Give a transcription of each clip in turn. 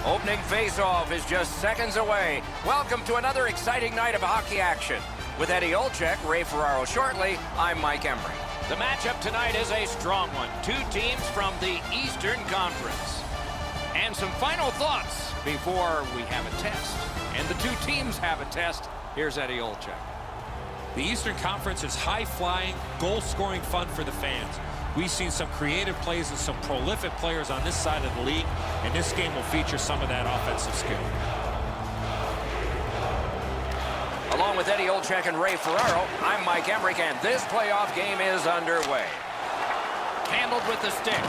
Opening face-off is just seconds away. Welcome to another exciting night of hockey action. With Eddie Olczyk, Ray Ferraro shortly, I'm Mike Emery. The matchup tonight is a strong one. Two teams from the Eastern Conference. And some final thoughts before we have a test. And the two teams have a test. Here's Eddie Olczyk. The Eastern Conference is high-flying, goal-scoring fun for the fans. We've seen some creative plays and some prolific players on this side of the league, and this game will feature some of that offensive skill. Along with Eddie Olczyk and Ray Ferraro, I'm Mike Emery, and this playoff game is underway. Handled with the stick.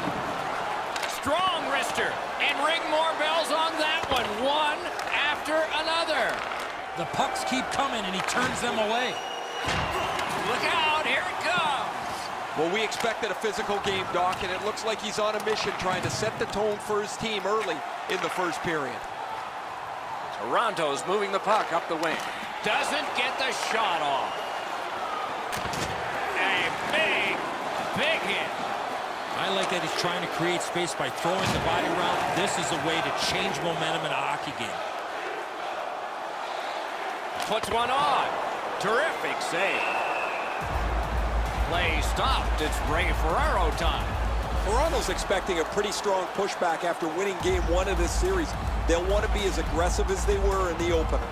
Strong wrister, and ring more bells on that one. One after another. The pucks keep coming, and he turns them away. Look out, here it comes. Well, we expected a physical game, Doc, and it looks like he's on a mission trying to set the tone for his team early in the first period. Toronto's moving the puck up the wing. Doesn't get the shot off. A big hit. I like that he's trying to create space by throwing the body around. This is a way to change momentum in a hockey game. Puts one on. Terrific save. Play stopped. It's Ray Ferraro time. Toronto's expecting a pretty strong pushback after winning game one of this series. They'll want to be as aggressive as they were in the opener.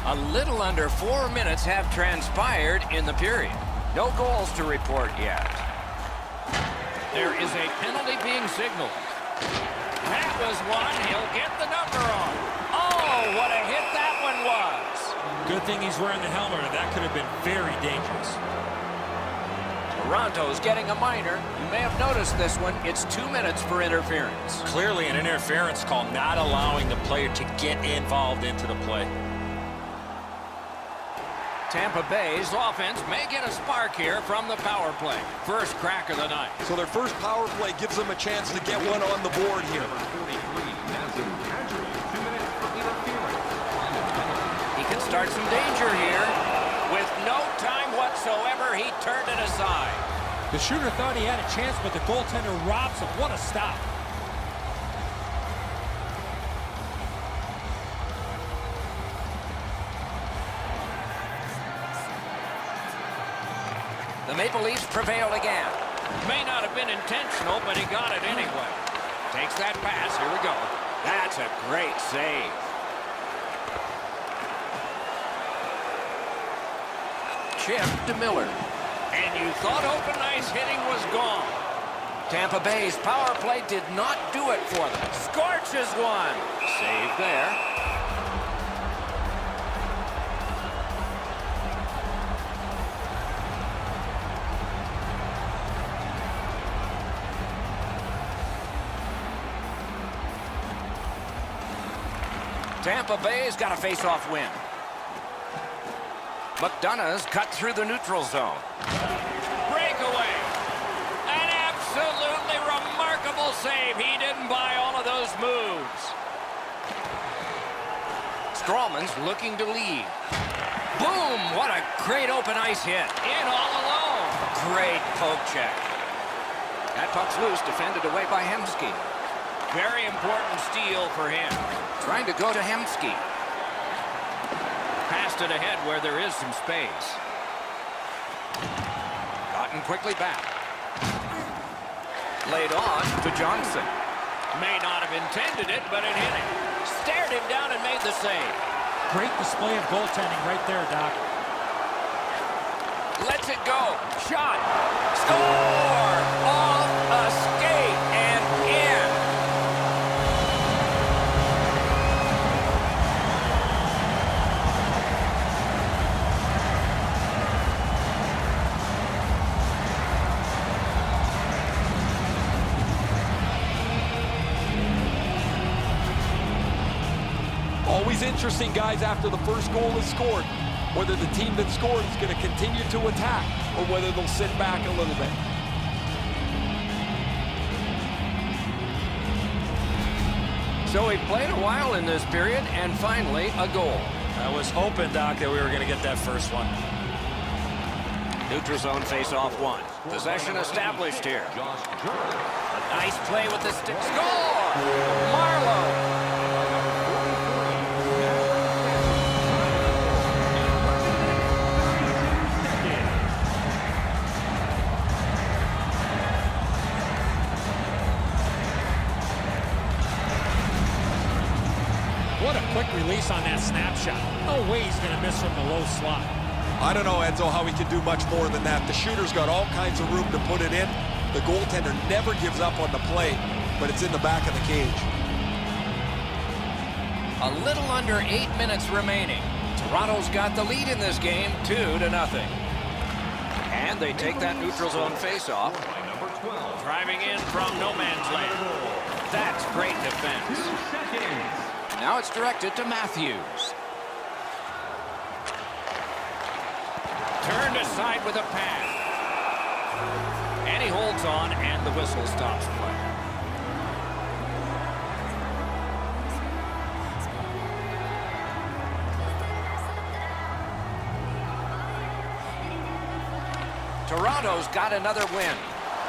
A little under 4 minutes have transpired in the period. No goals to report yet. There is a penalty being signaled. That was one. He'll get the number on. Oh, what a hit that one was. Good thing he's wearing the helmet, or that could have been very dangerous. Toronto's getting a minor. You may have noticed this one. It's 2 minutes for interference. Clearly an interference call, not allowing the player to get involved into the play. Tampa Bay's Offense may get a spark here from the power play. First crack of the night. So their first power play gives them a chance to get one on the board here. He can start some danger here. With no time whatsoever, he turned it aside. The shooter thought he had a chance, but the goaltender robs him. What a stop. The Maple Leafs prevailed again. May not have been intentional, but he got it anyway. Takes that pass. Here we go. That's a great save. Chip to Miller. And you thought open ice hitting was gone. Tampa Bay's power play did not do it for them. Scorches one. Save there. Tampa Bay's got a face-off win. McDonough's cut through the neutral zone. Breakaway. An absolutely remarkable save. He didn't buy all of those moves. Strawman's looking to lead. Boom! What a great open ice hit. In all alone. Great poke check. That puck's loose, defended away by Hemsky. Very important steal for him. Trying to go to Hemsky. Passed it ahead where there is some space. Gotten quickly back. Laid on to Johnson. May not have intended it, but it hit him. Stared him down and made the save. Great display of goaltending right there, Doc. Lets it go. Shot. Score! Off a skate and in. Always interesting, guys, after the first goal is scored, whether the team that scored is going to continue to attack or whether they'll sit back a little bit. So he played a while in this period, and finally a goal. I was hoping, Doc, that we were going to get that first one. Neutral zone face-off one. Possession established here. A nice play with the stick. Score! Marlowe! What a quick release on that snapshot. No way he's going to miss from the low slot. I don't know, Enzo, how he can do much more than that. The shooter's got all kinds of room to put it in. The goaltender never gives up on the play, but it's in the back of the cage. A little under 8 minutes remaining. Toronto's got the lead in this game, 2-0. And they take that neutral zone faceoff. Driving in from no man's land. That's great defense. Now it's directed to Matthews. Turned aside with a pass. And he holds on, and the whistle stops play. Toronto's got another win.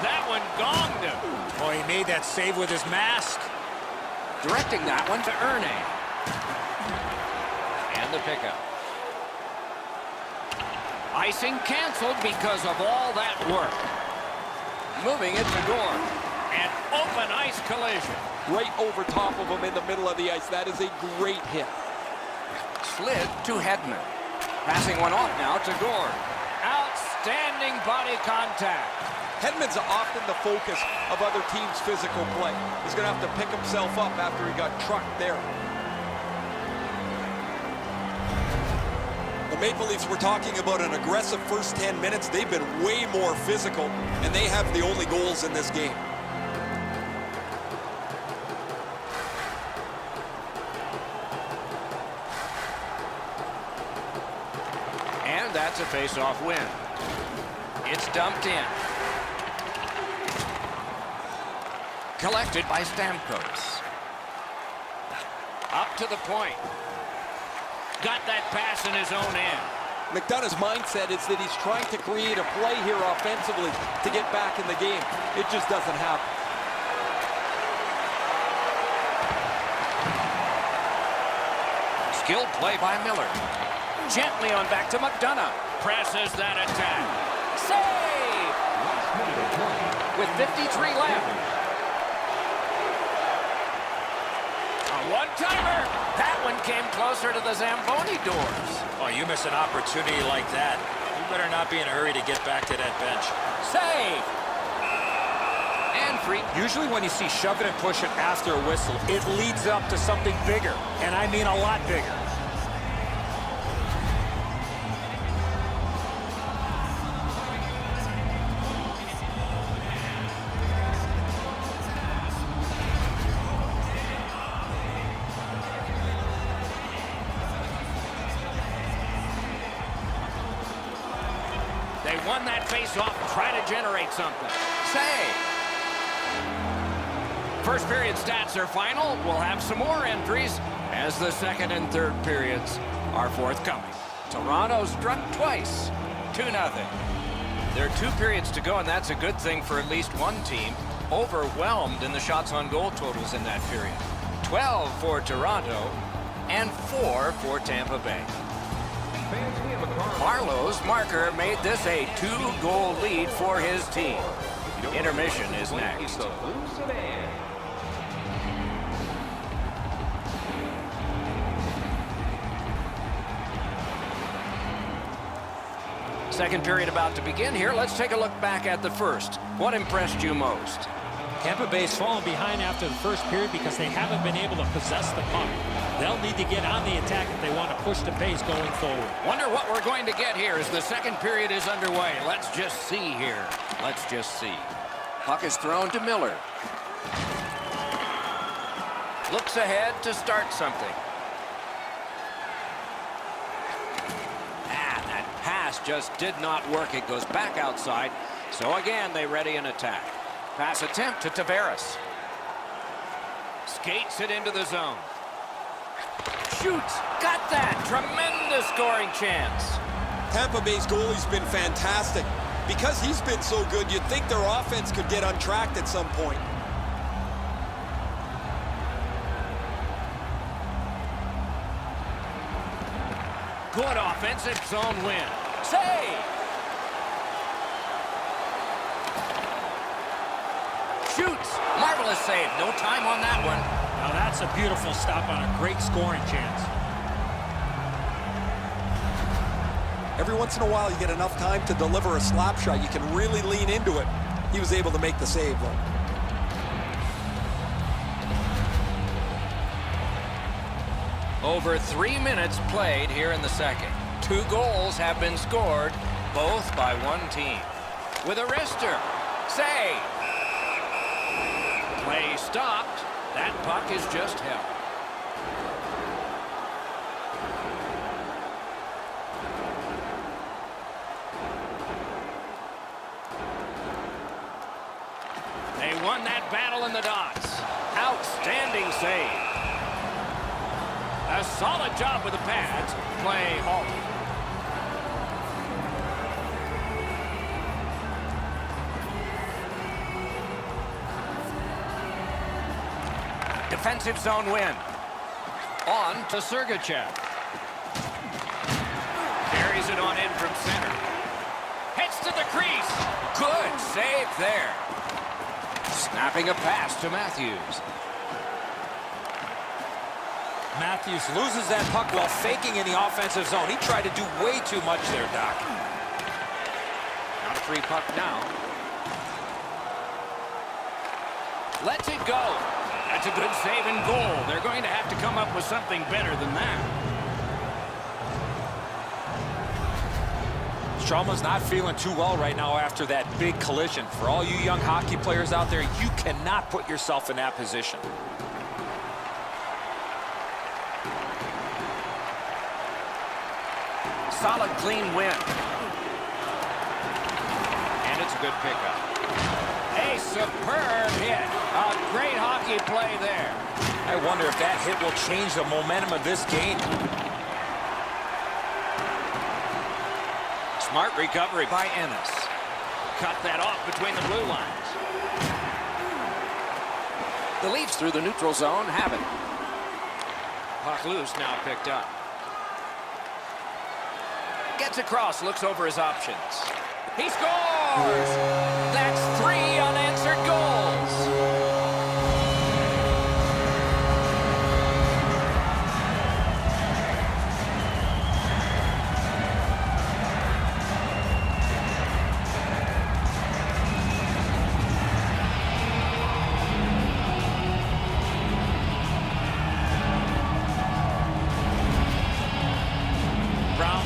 That one gonged him. Boy, he made that save with his mask. Directing that one to Erne. And the pickup. Icing canceled because of all that work. Moving it to Gore. An open ice collision. Right over top of him in the middle of the ice. That is a great hit. Slid to Hedman. Passing one off now to Gore. Outstanding body contact. Hedman's often the focus of other teams' physical play. He's going to have to pick himself up after he got trucked there. The Maple Leafs were talking about an aggressive first 10 minutes. They've been way more physical, and they have the only goals in this game. And that's a face-off win. It's dumped in. Collected by Stamkos. Up to the point. Got that pass in his own end. McDonough's mindset is that he's trying to create a play here offensively to get back in the game. It just doesn't happen. Skilled play by Miller. Gently on back to McDonough. Presses that attack. Save! With 53 left. One-timer. That one came closer to the Zamboni doors. Oh, you miss an opportunity like that. You better not be in a hurry to get back to that bench. Save. And free. Usually when you see shove it and push it after a whistle, it leads up to something bigger. And I mean a lot bigger. They won that face-off, try to generate something. Save. First period stats are final. We'll have some more entries as the second and third periods are forthcoming. Toronto struck twice, 2-0. There are 2 periods to go, and that's a good thing for at least one team. Overwhelmed in the shots on goal totals in that period. 12 for Toronto and 4 for Tampa Bay. Marlowe's marker made this a 2-goal lead for his team. Intermission is next. Second period about to begin here. Let's take a look back at the first. What impressed you most? Tampa Bay's fallen behind after the first period because they haven't been able to possess the puck. They'll need to get on the attack if they want to push the pace going forward. Wonder what we're going to get here as the second period is underway. Let's just see here. Let's just see. Puck is thrown to Miller. Looks ahead to start something. That pass just did not work. It goes back outside. So again, they ready an attack. Pass attempt to Tavares. Skates it into the zone. Shoots. Got that. Tremendous scoring chance. Tampa Bay's goalie's been fantastic. Because he's been so good, you'd think their offense could get untracked at some point. Good offensive zone win. Save! Shoots. Marvelous save. No time on that one. Now that's a beautiful stop on a great scoring chance. Every once in a while, you get enough time to deliver a slap shot. You can really lean into it. He was able to make the save, though. Over 3 minutes played here in the second. 2 goals have been scored, both by one team. With a wrister. Save. Play stopped. That puck is just held. They won that battle in the dots. Outstanding save. A solid job with the pads. Play halted. Defensive zone win. On to Sergachev. Carries it on in from center. Heads to the crease. Good save there. Snapping a pass to Matthews. Matthews loses that puck while faking in the offensive zone. He tried to do way too much there, Doc. Not a free puck now. Lets it go. That's a good save and goal. They're going to have to come up with something better than that. Stralman's not feeling too well right now after that big collision. For all you young hockey players out there, you cannot put yourself in that position. Solid, clean win. And it's a good pickup. A superb hit. A great hockey play there. I wonder if that hit will change the momentum of this game. Smart recovery by Ennis. Cut that off between the blue lines. The Leafs through the neutral zone have it. Puck loose, now picked up. Gets across, looks over his options. He scores! That's 3 unanswered goals.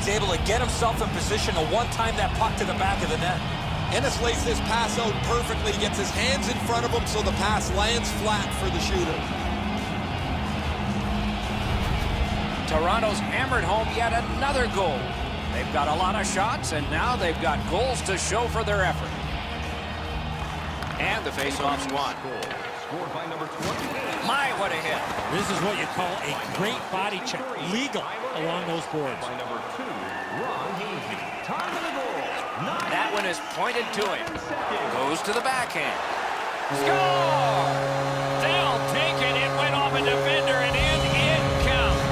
Able to get himself in position to one-time that puck to the back of the net. Ennis lays this pass out perfectly. He gets his hands in front of him so the pass lands flat for the shooter. Toronto's hammered home yet another goal. They've got a lot of shots, and now they've got goals to show for their effort. And the face-off's won. Scored by number 28. My, what a hit. This is what you call a great body check. Legal along those boards. By number 2, Ron Hainsey. Time of the goal. That one is pointed to him. Goes to the backhand. Score! They'll take it. It went off a defender and in. It counts.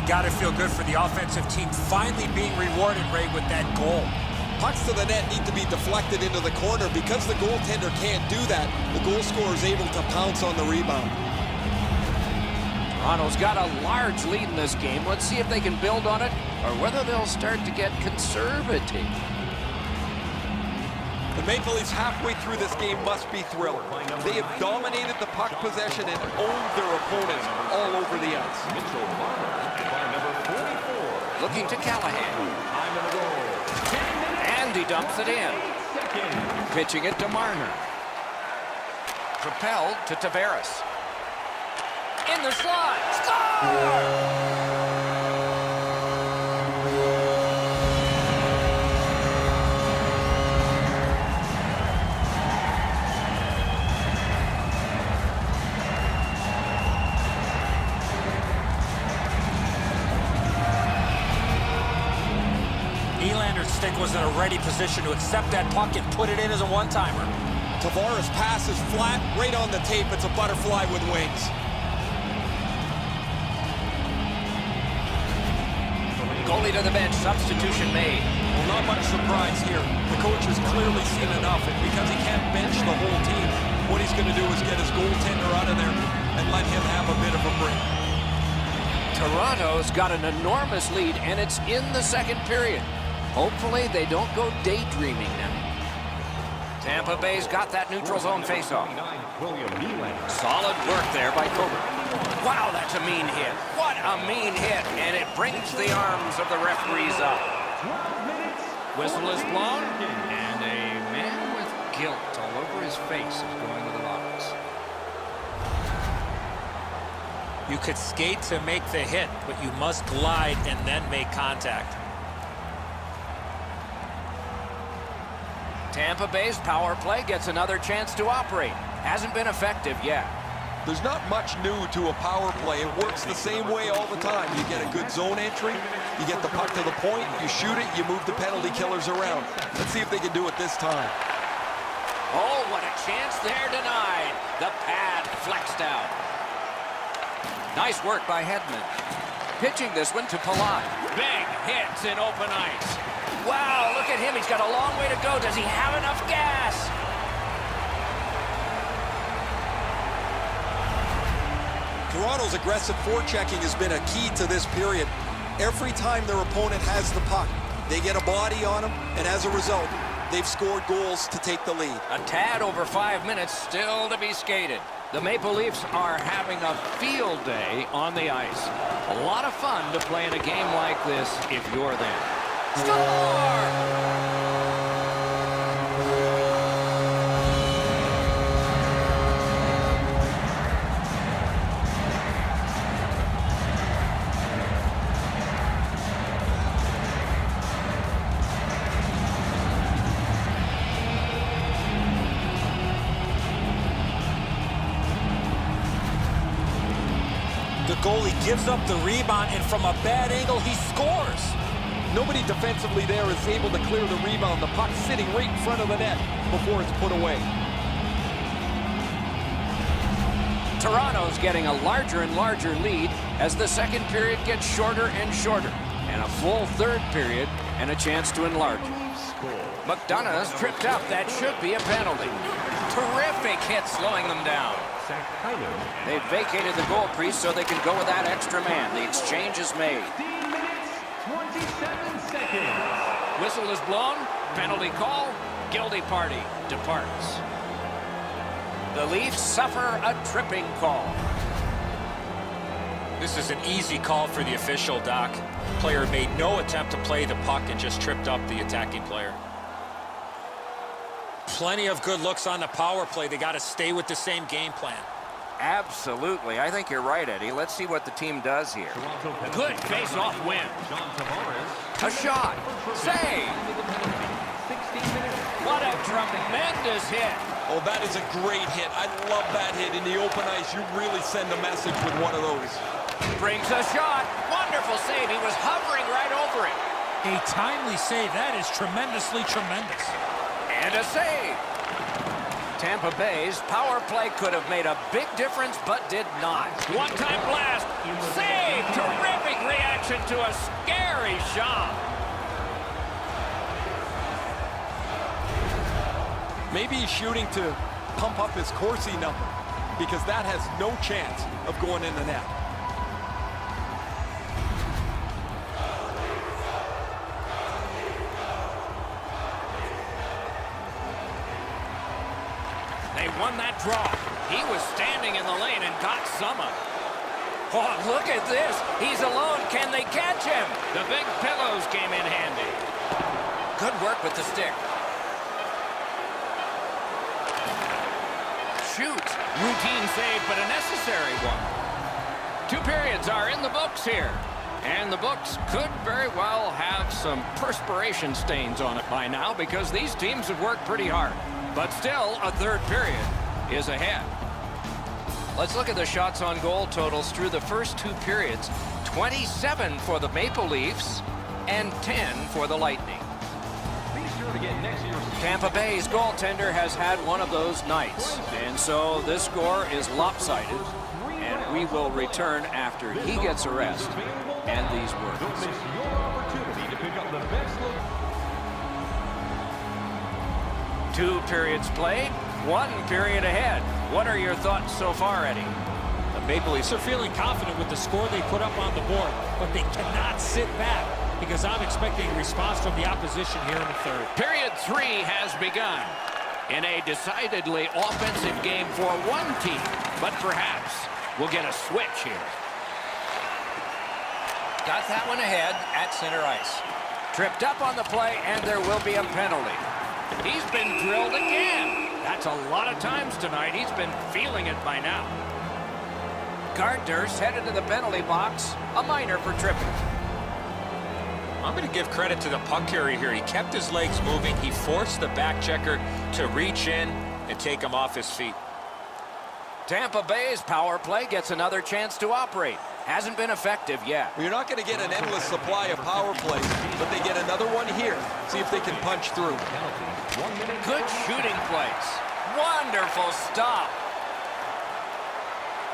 Got to feel good for the offensive team finally being rewarded, Ray, with that goal. Pucks to the net need to be deflected into the corner. Because the goaltender can't do that, the goal scorer is able to pounce on the rebound. Toronto's got a large lead in this game. Let's see if they can build on it or whether they'll start to get conservative. The Maple Leafs halfway through this game must be thrilled. They have dominated the puck possession and owned their opponents all over the ice. Mitchell Marner by number 44. Looking to Callahan. Time of the goal. And he dumps it in. Seconds. Pitching it to Marner. Propelled to Tavares. In the slot. Score! Stick was in a ready position to accept that puck and put it in as a one-timer. Tavares' pass is flat, right on the tape. It's a butterfly with wings. Immediately to the bench, substitution made. Well, not much surprise here. The coach has clearly seen enough, and because he can't bench the whole team, what he's going to do is get his goaltender out of there and let him have a bit of a break. Toronto's got an enormous lead, and it's in the second period. Hopefully they don't go daydreaming now. Tampa Bay's got that neutral zone faceoff. Solid work there by Cobra. Wow, that's a mean hit. What a mean hit, and it brings the arms of the referees up. Whistle is blown, and a man with guilt all over his face is going to the box. You could skate to make the hit, but you must glide and then make contact. Tampa Bay's power play gets another chance to operate. Hasn't been effective yet. There's not much new to a power play. It works the same way all the time. You get a good zone entry, you get the puck to the point, you shoot it, you move the penalty killers around. Let's see if they can do it this time. Oh, what a chance there denied. The pad flexed out. Nice work by Hedman. Pitching this one to Palat. Big hits in open ice. Wow, look at him. He's got a long way to go. Does he have enough gas? Toronto's aggressive forechecking has been a key to this period. Every time their opponent has the puck, they get a body on them, and as a result, they've scored goals to take the lead. A tad over 5 minutes still to be skated. The Maple Leafs are having a field day on the ice. A lot of fun to play in a game like this if you're them. Score! The goalie gives up the rebound, and from a bad angle, he scores. Nobody defensively there is able to clear the rebound. The puck's sitting right in front of the net before it's put away. Toronto's getting a larger and larger lead as the second period gets shorter and shorter. And a full third period and a chance to enlarge it. McDonough's tripped up. That should be a penalty. Terrific hit slowing them down. They've vacated the goal crease so they can go with that extra man. The exchange is made. 27 seconds. Whistle is blown. Penalty call. Guilty party departs. The Leafs suffer a tripping call. This is an easy call for the official, Doc. Player made no attempt to play the puck and just tripped up the attacking player. Plenty of good looks on the power play. They got to stay with the same game plan. Absolutely. I think you're right, Eddie. Let's see what the team does here. Good face-off win. A shot. Save. What a tremendous hit. Oh, that is a great hit. I love that hit. In the open ice, you really send a message with one of those. Brings a shot. Wonderful save. He was hovering right over it. A timely save. That is tremendously tremendous. And a save. Tampa Bay's power play could have made a big difference, but did not. One-time blast. Save. Terrific reaction to a scary shot. Maybe he's shooting to pump up his Corsi number because that has no chance of going in the net. They won that draw. He was standing in the lane and got some of it. Oh, look at this. He's alone. Can they catch him? The big pillows came in handy. Good work with the stick. Shoot. Routine save, but a necessary one. 2 periods are in the books here. And the books could very well have some perspiration stains on it by now because these teams have worked pretty hard. But still, a third period is ahead. Let's look at the shots on goal totals through the first 2 periods. 27 for the Maple Leafs and 10 for the Lightning. Be sure to get next year's Tampa Bay's goaltender has had one of those nights. And so this score is lopsided. And we will return after he gets a rest and these words. Don't miss your opportunity. opportunity to pick up the best look. 2 periods played, 1 period ahead. What are your thoughts so far, Eddie? The Maple Leafs are feeling confident with the score they put up on the board, but they cannot sit back because I'm expecting a response from the opposition here in the third. Period 3 has begun in a decidedly offensive game for one team, but perhaps we'll get a switch here. Got that one ahead at center ice. Tripped up on the play, and there will be a penalty. He's been drilled again. That's a lot of times tonight. He's been feeling it by now. Gardner's headed to the penalty box. A minor for tripping. I'm going to give credit to the puck carrier here. He kept his legs moving. He forced the back checker to reach in and take him off his feet. Tampa Bay's power play gets another chance to operate. Hasn't been effective yet. Well, you're not going to get an endless supply of power plays, but they get another one here. See if they can punch through. Good shooting place. Wonderful stop.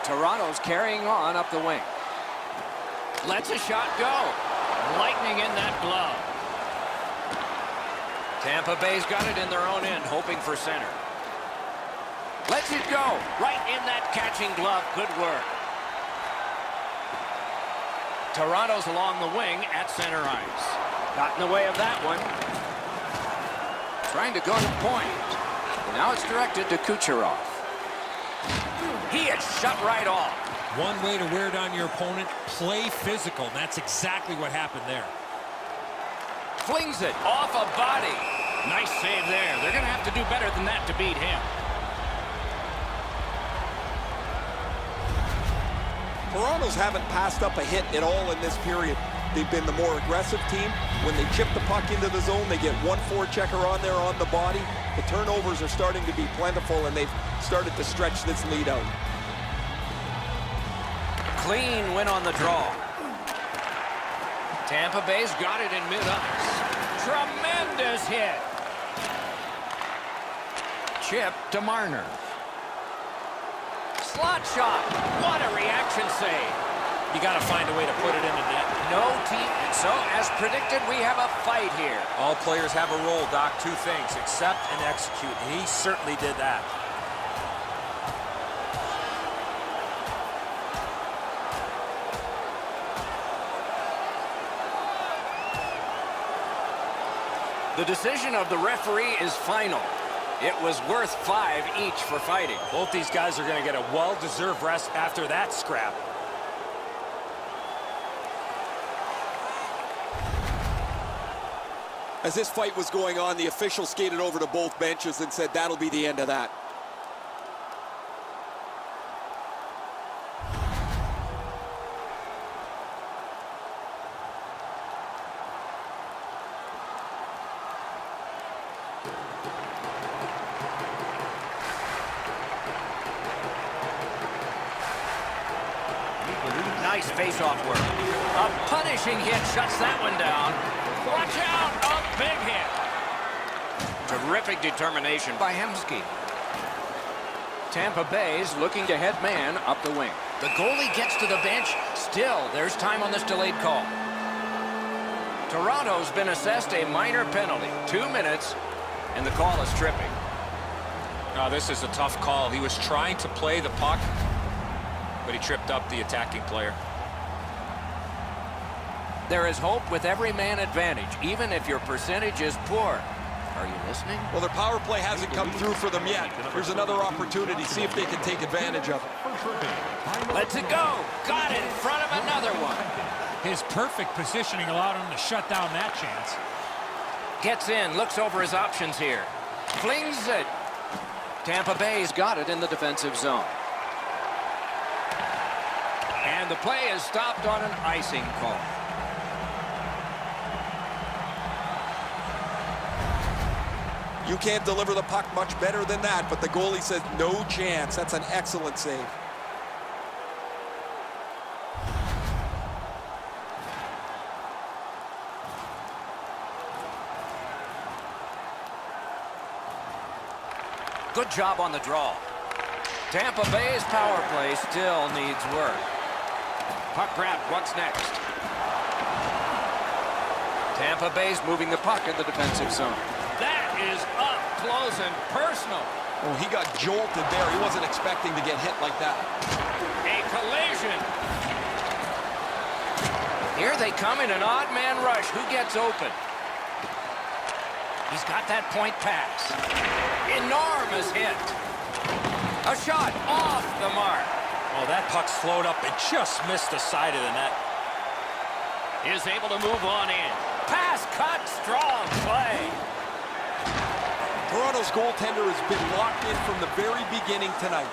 Toronto's carrying on up the wing. Lets a shot go. Lightning in that glove. Tampa Bay's got it in their own end, hoping for center. Lets it go. Right in that catching glove. Good work. Toronto's along the wing at center ice. Got in the way of that one. Trying to go to point. Now it's directed to Kucherov. He is shut right off. One way to wear down your opponent, play physical. That's exactly what happened there. Flings it off a body. Nice save there. They're going to have to do better than that to beat him. Toronto's haven't passed up a hit at all in this period. They've been the more aggressive team. When they chip the puck into the zone, they get one forechecker on there on the body. The turnovers are starting to be plentiful, and they've started to stretch this lead out. Clean win on the draw. Tampa Bay's got it in mid-ice. Tremendous hit. Chip to Marner. Slot shot. What a reaction save. You got to find a way to put it in the net. No team. And so, as predicted, we have a fight here. All players have a role, Doc. 2 things, accept and execute. And he certainly did that. The decision of the referee is final. It was worth 5 each for fighting. Both these guys are going to get a well-deserved rest after that scrap. As this fight was going on, the official skated over to both benches and said that'll be the end of that. Nice face-off work. A punishing hit shuts that one down. Watch out! A big hit. Terrific determination by Hemsky. Tampa Bay's looking to head man up the wing. The goalie gets to the bench. Still, there's time on this delayed call. Toronto's been assessed a minor penalty. 2 minutes, and the call is tripping. Oh, this is a tough call. He was trying to play the puck, but he tripped up the attacking player. There is hope with every man advantage, even if your percentage is poor. Are you listening? Well, their power play hasn't come through for them yet. Here's another opportunity. See if they can take advantage of it. Lets it go. Got it in front of another one. His perfect positioning allowed him to shut down that chance. Gets in, looks over his options here. Flings it. Tampa Bay's got it in the defensive zone. And the play is stopped on an icing call. You can't deliver the puck much better than that, but the goalie says no chance. That's an excellent save. Good job on the draw. Tampa Bay's power play still needs work. Puck grab. What's next? Tampa Bay's moving the puck in the defensive zone. That is up close and personal. Oh, he got jolted there. He wasn't expecting to get hit like that. A collision. Here they come in an odd man rush. Who gets open? He's got that point pass. Enormous hit. A shot off the mark. Oh, that puck slowed up and just missed the side of the net. Is able to move on in. Pass cut, strong play. Toronto's goaltender has been locked in from the very beginning tonight.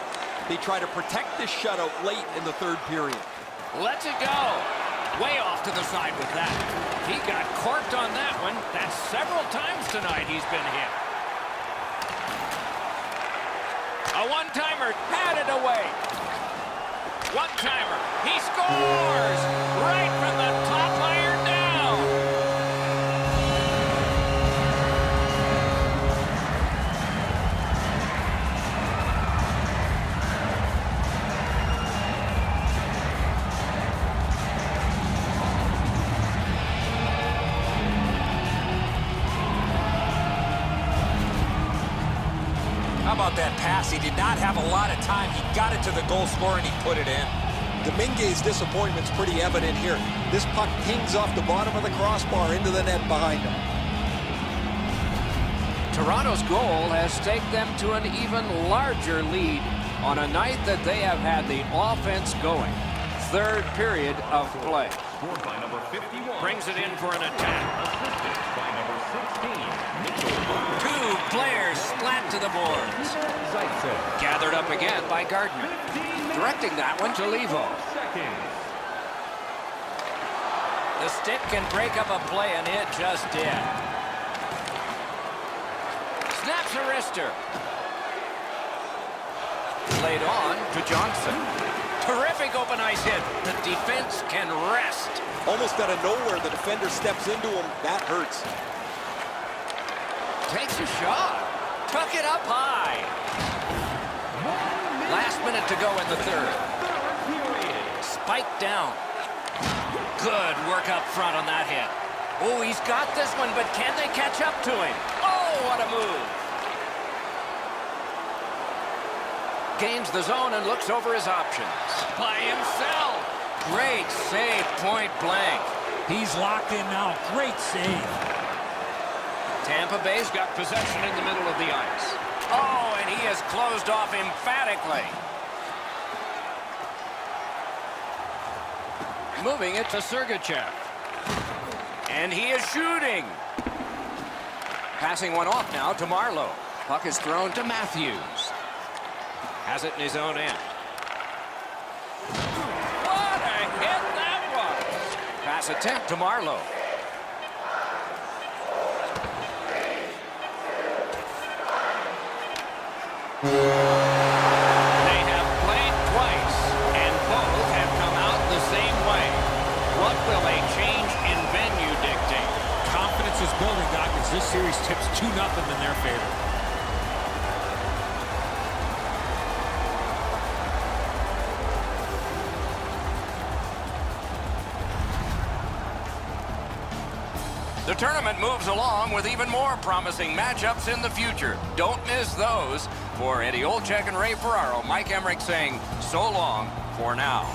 They try to protect this shutout late in the third period. Lets it go. Way off to the side with that. He got corked on that one. That's several times tonight he's been hit. A one-timer had it away. One-timer. He scores right from the top iron down. How about that pass? He did not have a lot of time. He got it to the goal scorer and he put it in. Dominguez's disappointment's pretty evident here. This puck pings off the bottom of the crossbar into the net behind him. Toronto's goal has staked them to an even larger lead on a night that they have had the offense going. Third period of play. Scored by number 51. Brings it in for an attack. Assisted by number 16, Mitchell. Two players splat to the boards. Zaitsev. Gathered up again by Gardner. Directing that one to Levo. Seconds. The stick can break up a play, and it just did. Snaps a wrister. Played on to Johnson. Terrific open ice hit. The defense can rest. Almost out of nowhere, the defender steps into him. That hurts. Takes a shot. Tuck it up high. Last minute to go in the third. Spiked down. Good work up front on that hit. Oh, he's got this one, but can they catch up to him? Oh, what a move. Gains the zone and looks over his options. By himself. Great save, point blank. He's locked in now. Great save. Tampa Bay's got possession in the middle of the ice. Oh, and he is closed off emphatically. Moving it to Sergachev. And he is shooting. Passing one off now to Marlowe. Puck is thrown to Matthews. Has it in his own end. What a hit that was. Pass attempt to Marlowe. They have played twice, and both have come out the same way. What will a change in venue dictate? Confidence is building, Doc, as this series tips 2-0 in their favor. The tournament moves along with even more promising matchups in the future. Don't miss those. For Eddie Olczyk and Ray Ferraro, Mike Emmerich saying so long for now.